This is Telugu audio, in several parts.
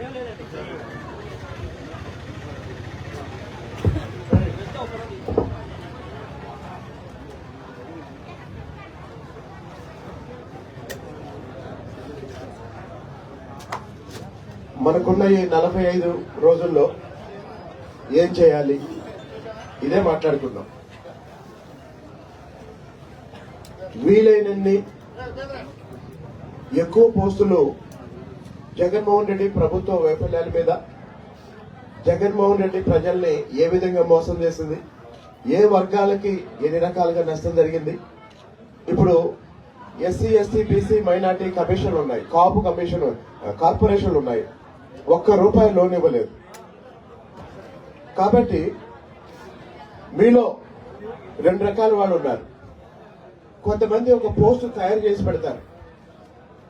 మనకున్న ఈ 45 రోజుల్లో ఏం చేయాలి ఇదే మాట్లాడుకుందాం. వీలైనన్ని ఎక్కువ పోస్టులు జగన్మోహన్ రెడ్డి ప్రభుత్వ వైఫల్యాల మీద, జగన్మోహన్ రెడ్డి ప్రజల్ని ఏ విధంగా మోసం చేసింది, ఏ వర్గాలకి ఎన్ని రకాలుగా నష్టం జరిగింది. ఇప్పుడు ఎస్సీ ఎస్టీ బీసీ మైనార్టీ కమిషన్లు ఉన్నాయి, కాపు కమిషన్ కార్పొరేషన్లు ఉన్నాయి, ₹1 లోన్ ఇవ్వలేదు. కాబట్టి మీలో 2 రకాల వాళ్ళు ఉన్నారు. కొంతమంది ఒక పోస్టు తయారు చేసి పెడతారు,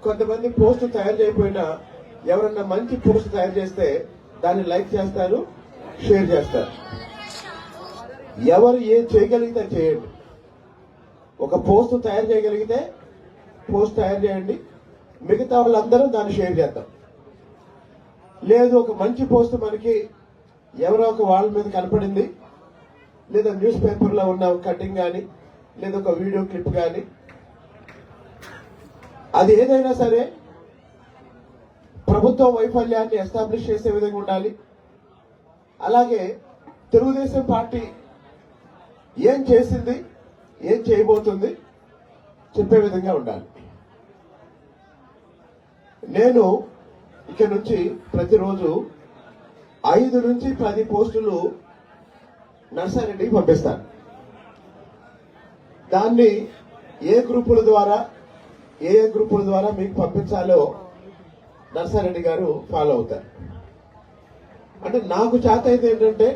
కొంతమంది పోస్టు తయారు చేయకపోయినా ఎవరన్నా మంచి పోస్ట్ తయారు చేస్తే దాన్ని లైక్ చేస్తారు, షేర్ చేస్తారు. ఎవరు ఏం చేయగలిగితే చేయండి. ఒక పోస్ట్ తయారు చేయగలిగితే పోస్ట్ తయారు చేయండి, మిగతా వాళ్ళందరూ దాన్ని షేర్ చేద్దాం. లేదు ఒక మంచి పోస్ట్ మనకి ఎవరో ఒక వాళ్ళ మీద కనపడింది, లేదా న్యూస్ పేపర్లో ఉన్న కటింగ్ కానీ, లేదా ఒక వీడియో క్లిప్ కానీ, అది ఏదైనా సరే ప్రభుత్వ వైఫల్యాన్ని ఎస్టాబ్లిష్ చేసే విధంగా ఉండాలి. అలాగే తెలుగుదేశం పార్టీ ఏం చేసింది, ఏం చేయబోతుంది చెప్పే విధంగా ఉండాలి. నేను ఇక నుంచి ప్రతిరోజు 5 నుంచి 10 పోస్టులు నర్సారెడ్డికి పంపిస్తాను. దాన్ని ఏ గ్రూపుల ద్వారా మీకు పంపించాలో నర్సారెడ్డి గారు ఫాలో అవుతారు. అంటే నాకు చేత అయితే ఏంటంటే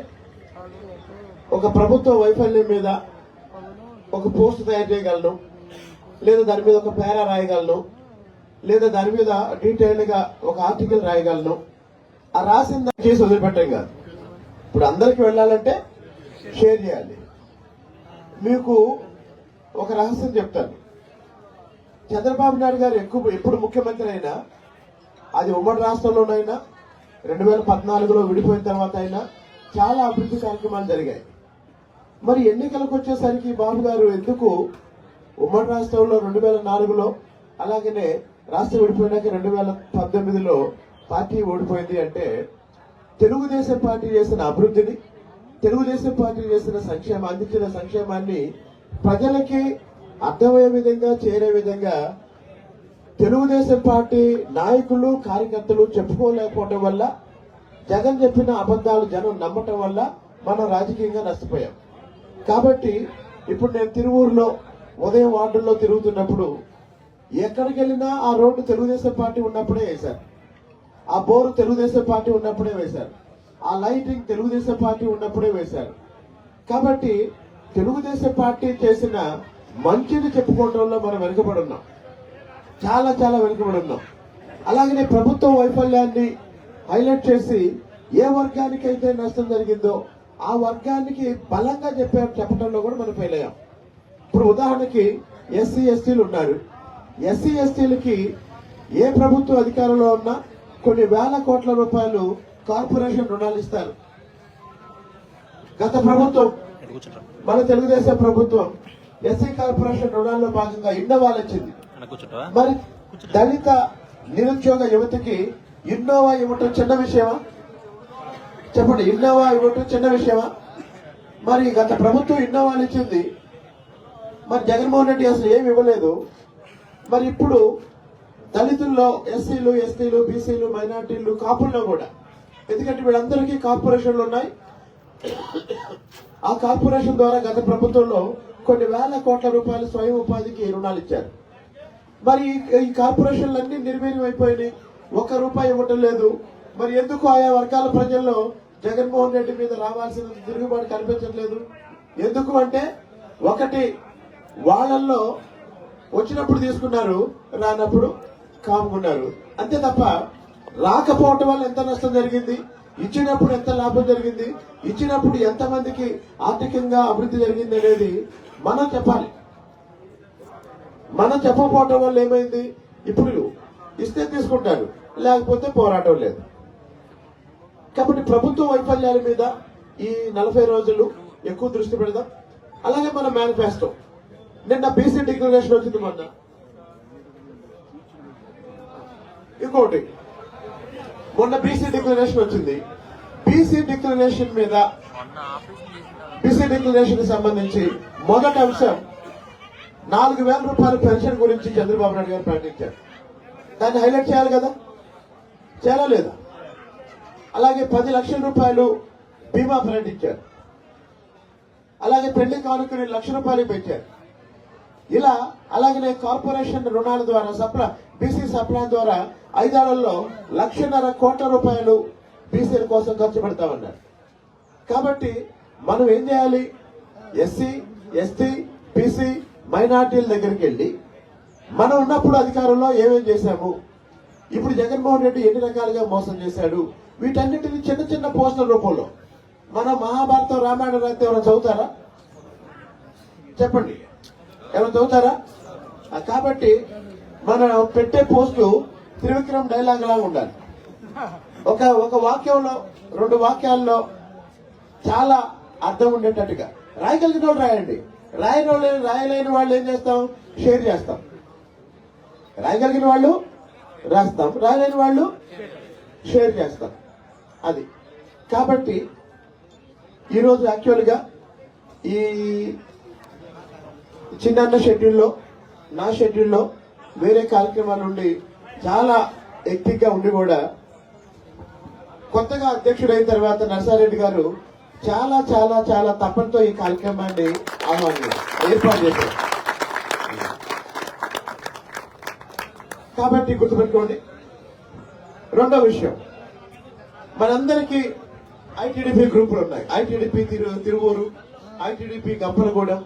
ఒక ప్రభుత్వ వైఫల్యం మీద ఒక పోస్ట్ తయారు చేయగలను, లేదా దాని మీద ఒక పేరా రాయగలను, లేదా దాని మీద డీటెయిల్డ్ గా ఒక ఆర్టికల్ రాయగలను. ఆ రాసిన దాన్ని చేసి వదిలిపెట్టం కాదు. ఇప్పుడు అందరికి వెళ్ళాలంటే షేర్ చేయాలి. మీకు ఒక రహస్యం చెప్తాను. చంద్రబాబు నాయుడు గారు ఎప్పుడు ముఖ్యమంత్రి అయినా, అది ఉమ్మడి రాష్ట్రంలోనైనా 2014లో విడిపోయిన తర్వాత అయినా చాలా అభివృద్ధి కార్యక్రమాలు జరిగాయి. మరి ఎన్నికలకు వచ్చేసరికి బాబు గారు ఎందుకు ఉమ్మడి రాష్ట్రంలో 2004లో, అలాగనే రాష్ట్రం విడిపోయినాక 2019లో పార్టీ ఓడిపోయింది అంటే తెలుగుదేశం పార్టీ చేసిన అభివృద్ధిని, తెలుగుదేశం పార్టీ చేసిన అందించిన సంక్షేమాన్ని ప్రజలకి అర్థమయ్యే విధంగా, చేరే విధంగా తెలుగుదేశం పార్టీ నాయకులు కార్యకర్తలు చెప్పుకోలేకపోవడం వల్ల, జగన్ చెప్పిన అబద్దాలు జనం నమ్మటం వల్ల మనం రాజకీయంగా నష్టపోయాం. కాబట్టి ఇప్పుడు నేను తిరువూరులో ఉదయం వార్డుల్లో తిరుగుతున్నప్పుడు ఎక్కడికి వెళ్ళినా ఆ రోడ్డు తెలుగుదేశం పార్టీ ఉన్నప్పుడే వేశారు, ఆ బోరు తెలుగుదేశం పార్టీ ఉన్నప్పుడే వేశారు, ఆ లైటింగ్ తెలుగుదేశం పార్టీ ఉన్నప్పుడే వేశారు. కాబట్టి తెలుగుదేశం పార్టీ చేసిన మంచిని చెప్పుకోవడంలో మనం వెనుకబడి ఉన్నాం, చాలా చాలా వెనుకబడి ఉన్నాం. అలాగనే ప్రభుత్వ వైఫల్యాన్ని హైలైట్ చేసి ఏ వర్గానికైతే నష్టం జరిగిందో ఆ వర్గానికి బలంగా చెప్పడంలో కూడా మనం ఫెయిల్ అయ్యాం. ఇప్పుడు ఉదాహరణకి ఎస్సీ ఎస్టీలు ఉన్నారు. ఎస్సీ ఎస్టీలకి ఏ ప్రభుత్వ అధికారంలో ఉన్నా కొన్ని వేల కోట్ల రూపాయలు కార్పొరేషన్ రుణాలు ఇస్తారు. గత ప్రభుత్వం, మన తెలుగుదేశం ప్రభుత్వం ఎస్సీ కార్పొరేషన్ రుణాల్లో భాగంగా ఇన్నోవాలు ఇచ్చింది. మరి దళిత నిరుద్యోగ యువతకి ఇన్నోవా ఇవ్వటం చిన్న విషయమా? చెప్పండి, ఇన్నోవా ఇవ్వటం చిన్న విషయమా? మరి గత ప్రభుత్వం ఇన్నోవాలు ఇచ్చింది, మరి జగన్మోహన్ రెడ్డి అసలు ఏమి ఇవ్వలేదు. మరి ఇప్పుడు దళితుల్లో ఎస్సీలు, ఎస్టీలు, బీసీలు, మైనార్టీలు, కాపుల్లో కూడా, ఎందుకంటే వీళ్ళందరికీ కార్పొరేషన్లు ఉన్నాయి. ఆ కార్పొరేషన్ ద్వారా గత ప్రభుత్వంలో కొన్ని వేల కోట్ల రూపాయలు స్వయం ఉపాధికి రుణాలు ఇచ్చారు. మరి ఈ కార్పొరేషన్లన్నీ నిర్వీర్యం అయిపోయినాయి, ₹1 ఇవ్వటం లేదు. మరి ఎందుకు ఆయా వర్గాల ప్రజల్లో జగన్మోహన్ రెడ్డి మీద రావాల్సిన తిరుగుబాటు కనిపించట్లేదు? ఎందుకు అంటే, ఒకటి వాళ్ళల్లో వచ్చినప్పుడు తీసుకున్నారు, రానప్పుడు కాముకున్నారు, అంతే తప్ప రాకపోవటం వల్ల ఎంత నష్టం జరిగింది, ఇచ్చినప్పుడు ఎంత లాభం జరిగింది, ఇచ్చినప్పుడు ఎంతమందికి ఆర్థికంగా అభివృద్ధి జరిగింది అనేది మనం చెప్పాలి. మనం చెప్పకపోవటం వల్ల ఏమైంది, ఇప్పుడు ఇస్తే తీసుకుంటారు, లేకపోతే పోరాటం లేదు. కాబట్టి ప్రభుత్వ వైఫల్యాల మీద ఈ 40 రోజులు ఎక్కువ దృష్టి పెడదాం. అలాగే మన మేనిఫెస్టో నిన్న బీసీ డిక్లరేషన్ వచ్చింది. మొన్న బీసీ డిక్లరేషన్ వచ్చింది. బీసీ డిక్లరేషన్ సంబంధించి మొదటి అంశం 4,000 రూపాయల పెన్షన్ గురించి చంద్రబాబు నాయుడు గారు ప్రకటించారు. దాన్ని హైలైట్ చేయాలి కదా, చేయాలా లేదా? అలాగే 10 లక్షల రూపాయలు బీమా ప్రకటించారు. అలాగే పెళ్లి కానుకని 1 లక్ష రూపాయలు పెంచారు. ఇలా అలాగనే కార్పొరేషన్ రుణాల ద్వారా బీసీ సప్లాన్ ద్వారా 5 ఏళ్లలో 1,50,000 కోట్ల రూపాయలు బీసీల కోసం ఖర్చు పెడతామన్నారు. కాబట్టి మనం ఏం చేయాలి? ఎస్సీ, ఎస్టీ, బీసీ, మైనార్టీల దగ్గరికి వెళ్ళి మనం ఉన్నప్పుడు అధికారంలో ఏమేం చేశాము, ఇప్పుడు జగన్మోహన్ రెడ్డి ఎన్ని రకాలుగా మోసం చేశాడు, వీటన్నిటిని చిన్న చిన్న పోస్టల్ రూపంలో మన మహాభారతం, రామాయణ రాస్తే ఎవరైనా చదువుతారా? చెప్పండి, ఎవరు చదువుతారా? కాబట్టి మనం పెట్టే పోస్టు త్రివిక్రమ్ డైలాగ్ లాగా ఉండాలి. ఒక వాక్యంలో 2 వాక్యాల్లో చాలా అర్థం ఉండేటట్టుగా రాయగలిగిన వాళ్ళు రాయండి. రాయలేని వాళ్ళు ఏం చేస్తాం? షేర్ చేస్తాం. రాయగలిగిన వాళ్ళు రాస్తాం, రాయలేని వాళ్ళు షేర్ చేస్తాం. అది కాబట్టి ఈరోజు యాక్చువల్గా ఈ చిన్న షెడ్యూల్లో, నా షెడ్యూల్లో వేరే కార్యక్రమాలు ఉండి చాలా ఎక్టిక్గా ఉండి కూడా కొత్తగా అధ్యక్షుడైన తర్వాత నర్సారెడ్డి గారు చాలా చాలా చాలా తపనతో ఈ కార్యక్రమాన్ని ఏర్పాటు చేశారు. కాబట్టి గుర్తుపెట్టుకోండి. రెండో విషయం, మనందరికీ ఐటీడీపీ గ్రూపులు ఉన్నాయి. ITDP Tiruvuru, ITDP Gampalagudem,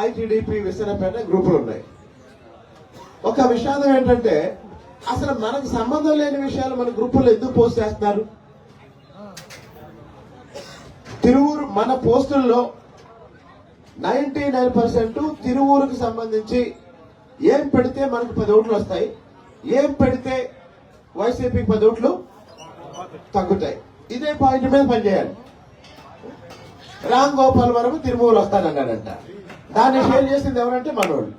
ITDP Visanapeta గ్రూపులు ఉన్నాయి. ఒక విషాదం ఏంటంటే అసలు మనకు సంబంధం లేని విషయాలు మన గ్రూపుల్లో ఎందుకు పోస్ట్ చేస్తున్నారు? తిరువూరు మన పోస్టుల్లో 99% తిరువూరుకు సంబంధించి ఏం పెడితే మనకు 10 ఓట్లు వస్తాయి, ఏం పెడితే వైసీపీకి 10 ఓట్లు తగ్గుతాయి. ఇదే పాయింట్ మీద పనిచేయాలి. రామ్ గోపాల్ వరకు తిరుమూరు వస్తానన్నాడంట. దాన్ని షేర్ చేసింది ఎవరంటే మనోళ్ళు.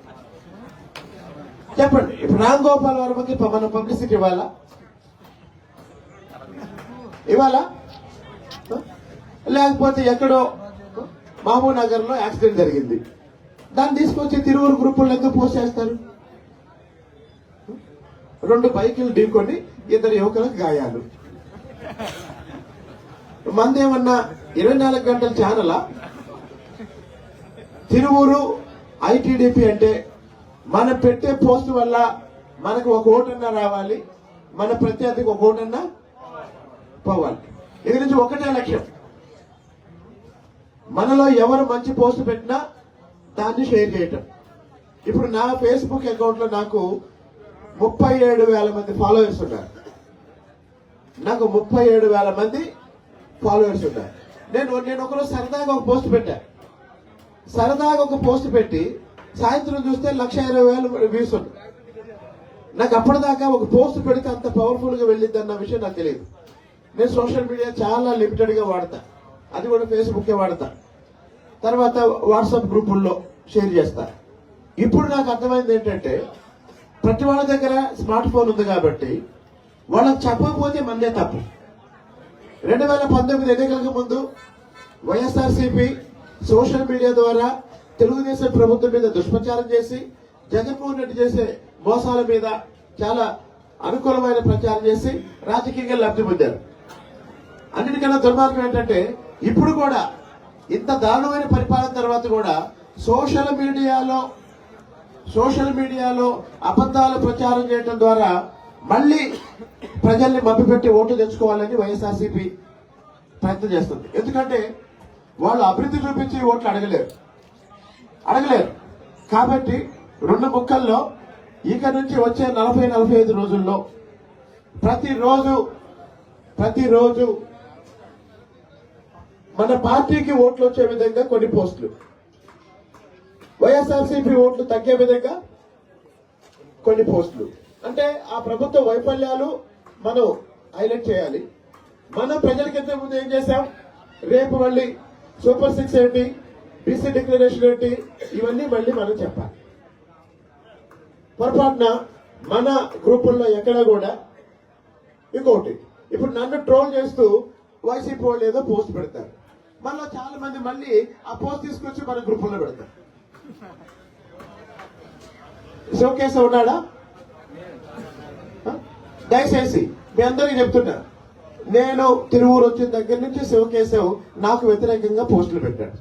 చెప్పండి, ఇప్పుడు రామ్ గోపాల్ వర్మకి మనం పబ్లిసిటీ ఇవాళ లేకపోతే ఎక్కడో మహబూబ్ నగర్ లో యాక్సిడెంట్ జరిగింది, దాన్ని తీసుకొచ్చి తిరువురు గ్రూపుల్లో ఎందుకు పోస్ట్ చేస్తారు? 2 బైకులు ఢీకొని 2 యువకులకు గాయాలు. మందేమన్నా 24 గంటల ఛానలా? తిరువూరు ఐటీడీపీ అంటే మనం పెట్టే పోస్ట్ వల్ల మనకు 1 ఓటన్నా రావాలి, మన ప్రత్యర్థికి 1 ఓటన్నా పోవాలి. ఇది నుంచి ఒకటే లక్ష్యం. మనలో ఎవరు మంచి పోస్ట్ పెట్టినా దాన్ని షేర్ చేయటం. ఇప్పుడు నా ఫేస్బుక్ అకౌంట్ లో నాకు 37,000 మంది ఫాలోవర్స్ ఉన్నారు. నాకు 37,000 మంది ఫాలోవర్స్ ఉన్నారు. నేను ఒకరోజు సరదాగా ఒక పోస్ట్ పెట్టా. సరదాగా ఒక పోస్ట్ పెట్టి సాయంత్రం చూస్తే 1,20,000 వ్యూస్ ఉంది. నాకు అప్పటిదాకా ఒక పోస్ట్ పెడితే అంత పవర్ఫుల్ గా వెళ్ళింది అన్న విషయం నాకు తెలియదు. నేను సోషల్ మీడియా చాలా లిమిటెడ్ గా వాడతా, అది కూడా ఫేస్బుక్ వాడతా, తర్వాత వాట్సాప్ గ్రూపుల్లో షేర్ చేస్తా. ఇప్పుడు నాకు అర్థమైంది ఏంటంటే ప్రతి వాళ్ళ దగ్గర స్మార్ట్ ఫోన్ ఉంది కాబట్టి వాళ్ళకి చెప్పకపోతే మందే తప్పు. 2019 ఎన్నికలకు ముందు వైఎస్ఆర్సీపీ సోషల్ మీడియా ద్వారా తెలుగుదేశం ప్రభుత్వం మీద దుష్ప్రచారం చేసి జగన్మోహన్ రెడ్డి చేసే మోసాల మీద చాలా అనుకూలమైన ప్రచారం చేసి రాజకీయంగా లబ్ధి పొందారు. అన్నిటికన్నా దుర్మార్గం ఏంటంటే ఇప్పుడు కూడా ఇంత దారుణమైన పరిపాలన తర్వాత కూడా సోషల్ మీడియాలో అబద్ధాలు ప్రచారం చేయడం ద్వారా మళ్ళీ ప్రజల్ని మభ్యపెట్టి ఓటు తెచ్చుకోవాలని వైఎస్ఆర్సీపీ ప్రయత్నం చేస్తుంది. ఎందుకంటే వాళ్ళు అభివృద్ధి చూపించి ఓట్లు అడగలేరు. కాబట్టి 2 ముక్కల్లో ఇక నుంచి వచ్చే 40-45 రోజుల్లో ప్రతిరోజు మన పార్టీకి ఓట్లు వచ్చే విధంగా కొన్ని పోస్టులు, వైఎస్ఆర్సీపీ ఓట్లు తగ్గే విధంగా కొన్ని పోస్టులు. అంటే ఆ ప్రభుత్వ వైఫల్యాలు మనం హైలైట్ చేయాలి, మనం ప్రజలకి ఇంతకు ముందు ఏం చేశాం? రేపు మళ్ళీ సూపర్ 6 ఏంటి, బీసీ డిక్లరేషన్ ఏంటి, ఇవన్నీ మళ్ళీ మనం చెప్పాలి. పొరపాటున మన గ్రూపుల్లో ఎక్కడా కూడా ఇంకొకటి, ఇప్పుడు నన్ను ట్రోల్ చేస్తూ వైసీపీ వాళ్ళు ఏదో పోస్ట్ పెడతారు, మళ్ళీ చాలా మంది మళ్ళీ ఆ పోస్ట్ తీసుకొచ్చి మన గ్రూపుల్లో పెడతారు. శివకేశవ్ ఉన్నాడా? దయచేసి మీ అందరికీ చెప్తున్నా, నేను తిరువూరు వచ్చిన దగ్గర నుంచి శివకేశవ్ నాకు వ్యతిరేకంగా పోస్టులు పెట్టాడు,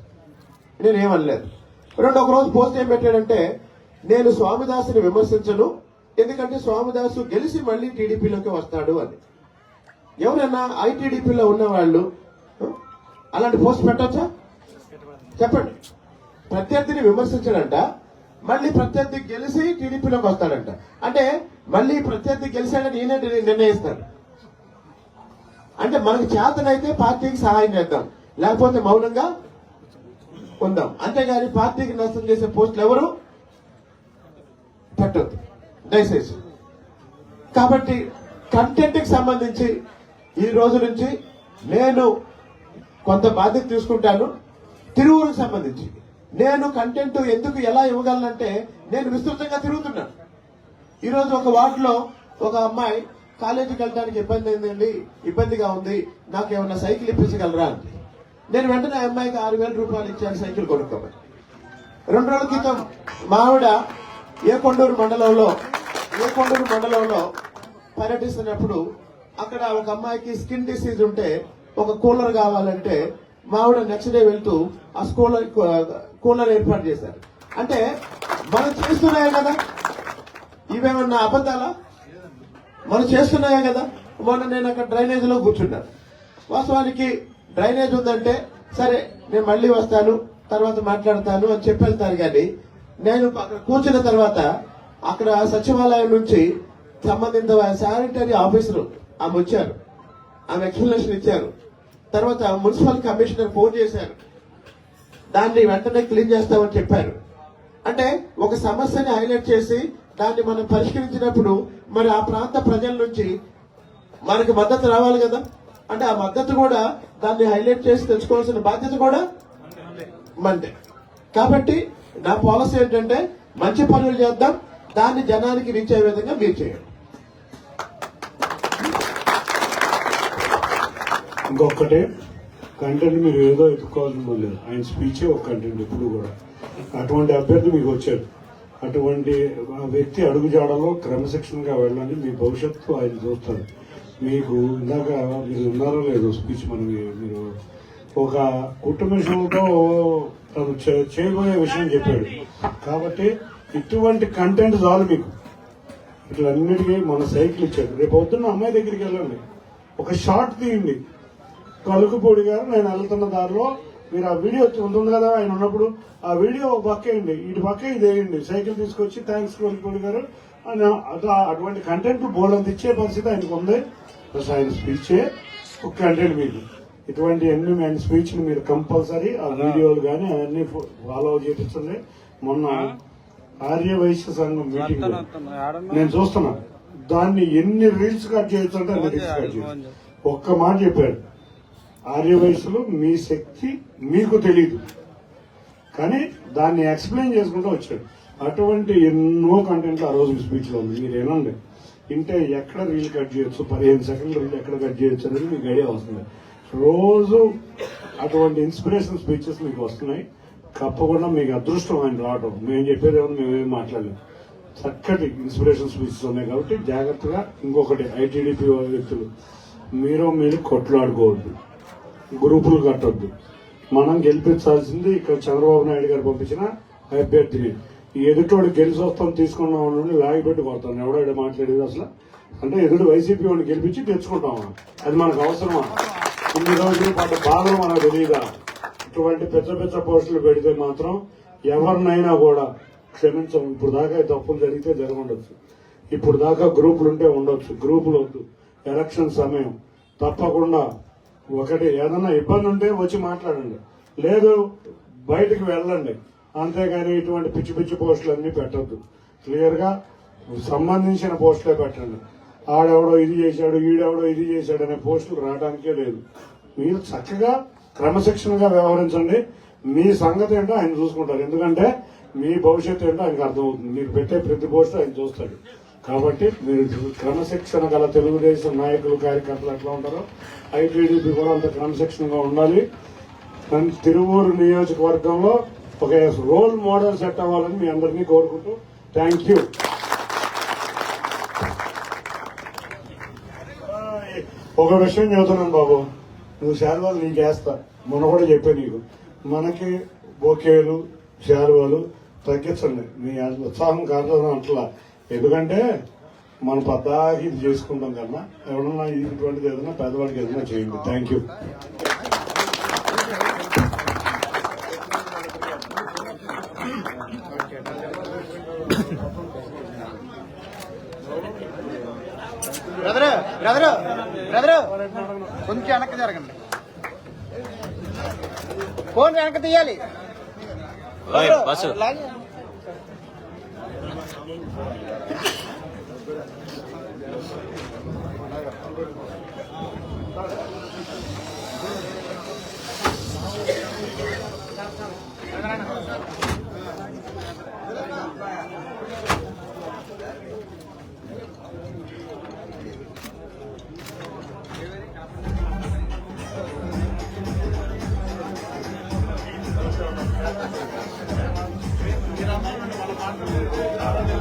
నేనేమనలేదు. ఒక రోజు పోస్ట్ ఏం పెట్టాడంటే, నేను స్వామిదాసుని విమర్శించను, ఎందుకంటే స్వామిదాసు గెలిచి మళ్ళీ టీడీపీలోకి వస్తాడు అని. ఎవరైనా ఐటీడీపీలో ఉన్న వాళ్ళు అలాంటి పోస్ట్ పెట్టచ్చా? చెప్పండి. ప్రత్యర్థిని విమర్శించాడంట, మళ్ళీ ప్రత్యర్థి గెలిచి టీడీపీలోకి వస్తాడంట. అంటే మళ్ళీ ప్రత్యర్థి గెలిచాడని ఈయన నిర్ణయిస్తాడు. అంటే మనకు చేతనైతే పార్టీకి సహాయం చేద్దాం, లేకపోతే మౌనంగా ఉందాం. అంతేగాని పార్టీకి నష్టం చేసే పోస్టులు ఎవరు పెట్టద్దు దయచేసి. కాబట్టి కంటెంట్ కి సంబంధించి ఈ రోజు నుంచి నేను కొంత బాధ్యత తీసుకుంటాను. తిరువురుకు సంబంధించి నేను కంటెంట్ ఎందుకు ఎలా ఇవ్వగలనంటే, నేను విస్తృతంగా తిరుగుతున్నాను. ఈరోజు ఒక వార్డులో ఒక అమ్మాయి కాలేజీకి వెళ్ళడానికి ఇబ్బంది అయిందండి, ఇబ్బందిగా ఉంది, నాకు ఏమన్నా సైకిల్ ఇప్పించగలరా అని. నేను వెంటనే ఆ అమ్మాయికి 6,000 రూపాయలు ఇచ్చాను సైకిల్ కొనుక్కోమని. 2 రోజుల క్రితం మా ఆవిడ ఏ కొండూరు మండలంలో పర్యటిస్తున్నప్పుడు అక్కడ ఒక అమ్మాయికి స్కిన్ డిసీజ్ ఉంటే ఒక కూలర్ కావాలంటే మా ఆవిడ నెక్స్ట్ డే వెళ్తూ ఆ కూలర్ ఏర్పాటు చేశారు. అంటే మనం చేస్తున్నాయే కదా, ఇవేమన్నా అబద్ధాలా? మనం చేస్తున్నాయే కదా. మొన్న నేను అక్కడ డ్రైనేజ్ లో కూర్చున్నాను. వాస్తవానికి డ్రైనేజ్ ఉందంటే సరే నేను మళ్ళీ వస్తాను తర్వాత మాట్లాడతాను అని చెప్పి వెళ్తారు. కానీ నేను అక్కడ కూర్చున్న తర్వాత అక్కడ సచివాలయం నుంచి సంబంధిత శానిటరీ ఆఫీసర్ ఆమె వచ్చారు, ఆమె ఎక్స్ప్లెనేషన్ ఇచ్చారు. తర్వాత మున్సిపల్ కమిషనర్ ఫోన్ చేశారు, దాన్ని వెంటనే క్లీన్ చేస్తామని చెప్పారు. అంటే ఒక సమస్యని హైలైట్ చేసి దాన్ని మనం పరిష్కరించినప్పుడు మరి ఆ ప్రాంత ప్రజల నుంచి మనకి మద్దతు రావాలి కదా. అంటే ఆ మద్దతు కూడా దాన్ని హైలైట్ చేసి తెచ్చుకోవాల్సిన బాధ్యత కూడా మందే. కాబట్టి నా పాలసీ ఏంటంటే మంచి పనులు చేద్దాం, దాన్ని జనానికి రీచ్ అయ్యే విధంగా మీరు చేయండి. ఇంకొకటే కంటెంట్ మీరు ఏదో ఎత్తుకోవాల్సిన లేదు, ఆయన స్పీచే ఒక కంటెంట్ ఎప్పుడు కూడా. అటువంటి అభ్యర్థి మీకు వచ్చారు, అటువంటి వ్యక్తి అడుగుజాడలో క్రమశిక్షణగా వెళ్ళాలని మీ భవిష్యత్తు ఆయన చూస్తారు. మీకు ఇందాక మీరు ఉన్నారో లేదో స్పీచ్ మీరు ఒక కుటుంబ విషయంతో తను చేయబోయే విషయం చెప్పాడు. కాబట్టి ఇటువంటి కంటెంట్ చాలు మీకు. ఇట్లన్నిటికీ మన సైకిల్ ఇచ్చాడు. రేపు పొద్దున్న అమ్మాయి దగ్గరికి వెళ్ళండి, ఒక షార్ట్ తీయండి. కలుకుపూడి గారు నేను వెళ్తున్న దారిలో మీరు ఆ వీడియో ఉంటుంది కదా ఆయన ఉన్నప్పుడు, ఆ వీడియో ఒక పక్క వేయండి, ఇటు పక్క ఇది వేయండి, సైకిల్ తీసుకొచ్చి థ్యాంక్స్ కలుకుపూడి గారు అని. అటువంటి కంటెంట్ బోర్డు ఇచ్చే పరిస్థితి ఆయనకు ఉంది. ప్లస్ ఆయన స్పీచే ఒక కంటెంట్ మీకు. ఇటువంటి అన్ని ఆయన స్పీచ్ మీరు కంపల్సరీ ఆ వీడియోలు కానీ అవన్నీ ఫాలో చేయించండి. మొన్న ఆర్యవైశ్య సంఘం మీటింగ్ నేను చూస్తున్నా, దాన్ని ఎన్ని రీల్స్ కట్ చేయొచ్చు అంటే అన్ని రీల్స్ కట్ చేయొచ్చు. ఒక్క మాట చెప్పాడు, ఆర్యవైశ్యులు మీ శక్తి మీకు తెలీదు, కానీ దాన్ని ఎక్స్ప్లెయిన్ చేసుకుంటూ వచ్చాడు. అటువంటి ఎన్నో కంటెంట్ ఆ రోజు స్పీచ్ లో ఉంది. మీరు ఏనండి ఇంటే ఎక్కడ రీల్ కట్ చేయొచ్చు, 15 సెకండ్ల రీల్ ఎక్కడ కట్ చేయొచ్చు అనేది మీకు ఐడియా వస్తుంది. రోజు అటువంటి ఇన్స్పిరేషన్ స్పీచెస్ మీకు వస్తున్నాయి. తప్పకుండా మీకు అదృష్టం ఆయన రావడం. మేము చెప్పేది ఏమన్నా మేమేం మాట్లాడలేము. చక్కటి ఇన్స్పిరేషన్ స్పీచెస్ ఉన్నాయి. కాబట్టి జాగ్రత్తగా. ఇంకొకటి, ఐటీడీపీ వ్యక్తులు మీరు కొట్లాడుకోవద్దు, గ్రూపులు కట్టొద్దు. మనం గెలిపించాల్సింది ఇక్కడ చంద్రబాబు నాయుడు గారు పంపించిన అభ్యర్థిని. ఈ ఎదుటోడు గెలిచి వస్తాం తీసుకున్నాం నుండి లాగిపెట్టి కొడతాను. ఎవడో మాట్లాడేది అసలు అంటే ఎదుటి వైసీపీ వాడిని గెలిపించి తెచ్చుకుంటామా? అది మనకు అవసరమా? ఇన్ని రోజులు పడ్డ బాధలు మనకు తెలియదా? ఇటువంటి పెద్ద పోస్టులు పెడితే మాత్రం ఎవరినైనా కూడా క్షమించం. ఇప్పుడు దాకా తప్పులు జరిగితే జరగండొచ్చు, ఇప్పుడు దాకా గ్రూపులు ఉంటే ఉండొచ్చు. గ్రూపులు వద్దు. ఎలక్షన్ సమయం తప్పకుండా ఒకటి ఏదన్నా ఇబ్బంది ఉంటే వచ్చి మాట్లాడండి, లేదు బయటకు వెళ్ళండి. అంతేగాని ఇటువంటి పిచ్చి పోస్టులు అన్ని పెట్టద్దు. క్లియర్ గా సంబంధించిన పోస్టులే పెట్టండి. ఆడెవడో ఇది చేశాడు, ఈడెవడో ఇది చేశాడు అనే పోస్టులు రావడానికే లేదు. మీరు చక్కగా క్రమశిక్షణగా వ్యవహరించండి. మీ సంగతి ఏంటో ఆయన చూసుకుంటారు. ఎందుకంటే మీ భవిష్యత్తు ఏంటో ఆయనకు అర్థమవుతుంది. మీరు పెట్టే ప్రతి పోస్టు ఆయన చూస్తాడు. కాబట్టి మీరు క్రమశిక్షణ గల తెలుగుదేశం నాయకులు, కార్యకర్తలు ఎట్లా ఉంటారో ఐటీడీపీ కూడా అంత క్రమశిక్షణగా ఉండాలి. తిరువూరు నియోజకవర్గంలో ఒక రోల్ మోడల్ సెట్ అవ్వాలని మీ అందరినీ కోరుకుంటూ థ్యాంక్ యూ. ఒక విషయం చెబుతున్నాను బాబు, నువ్వు శాలువాలు నీకు వేస్తా. మొన్న కూడా చెప్పా నీకు, మనకి బొకేలు శాలువాలు తగ్గించండి. మీ ఉత్సాహం కాదు అట్లా. ఎందుకంటే మనం పద్దాకి ఇది చేసుకుంటాం కన్నా ఎవరన్నా ఇటువంటిది ఏదైనా పేదవాడికి ఏదైనా చేయండి. Thank you. Brother brother brother కొంచెం వెనక్కి జరగండి. ఫోన్ వెనక్కి తీయాలి. Bus brother